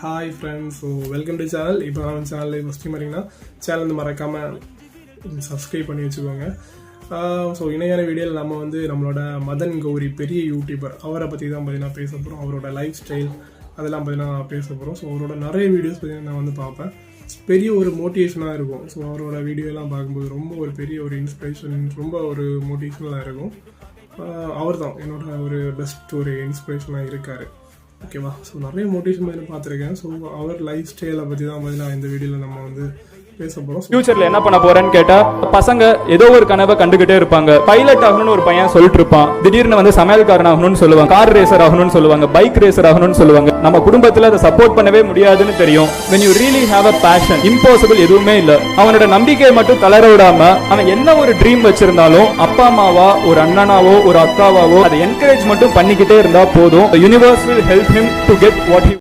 Hi friends, so welcome to channel. இப்போ நம்ம சேனலில் ஃபஸ்ட் டைம் வரீங்கன்னா சேனல் வந்து மறக்காமல் சப்ஸ்கிரைப் பண்ணி வச்சுக்கோங்க. ஸோ இணையான வீடியோவில் நம்ம வந்து நம்மளோட மதன் கௌரி பெரிய யூடியூபர் அவரை பற்றி தான் பார்த்தீங்கன்னா பேச போகிறோம். அவரோட லைஃப் ஸ்டைல் அதெல்லாம் பார்த்தீங்கன்னா பேச போகிறோம். ஸோ அவரோட நிறைய வீடியோஸ் பார்த்தீங்கன்னா நான் வந்து பார்ப்பேன். பெரிய ஒரு மோட்டிவேஷனாக இருக்கும். ஸோ அவரோட வீடியோலாம் பார்க்கும்போது ரொம்ப ஒரு பெரிய ஒரு இன்ஸ்பிரேஷன், ரொம்ப ஒரு மோட்டிவேஷனலாக இருக்கும். அவர் தான் என்னோட ஒரு பெஸ்ட் ஒரு இன்ஸ்பிரேஷனாக இருக்கார். ஓகேவா? ஸோ நிறைய மோட்டிவேஷன் மாதிரி பார்த்துருக்கேன். ஸோ அவர் லைஃப் ஸ்டைலை பற்றி தான் பார்த்தீங்கன்னா இந்த வீடியோவில் நம்ம வந்து பேச போகிறோம். ஃபியூச்சர்ல என்ன பண்ண போறேன்னு கேட்டா, பசங்க ஏதோ ஒரு கனவை கண்டுகிட்டே இருப்பாங்க. பைலட் ஆகணும்னு ஒரு பையன் சொல்லிட்டு இருப்பான், திடீர்னு வந்து சமையல்காரன் ஆகணும்னு சொல்லுவாங்க, கார் ரேசர் ஆகணும்னு சொல்லுவாங்க, பைக் ரேசர் ஆகணும்னு சொல்லுவாங்க. நம்ம குடும்பத்துல அதை சப்போர்ட் பண்ணவே முடியாதுன்னு தெரியும். when you really have a passion, impossible எதுவுமே இல்ல. அவனோட நம்பிக்கையை மட்டும் தளர விடாம, அவன் என்ன ஒரு ட்ரீம் வச்சிருந்தாலும் அப்பா அம்மாவா, ஒரு அண்ணனாவோ ஒரு அக்காவாவோ அதை என்கரேஜ் மட்டும் பண்ணிக்கிட்டே இருந்தா போதும். the universe will help him to get what he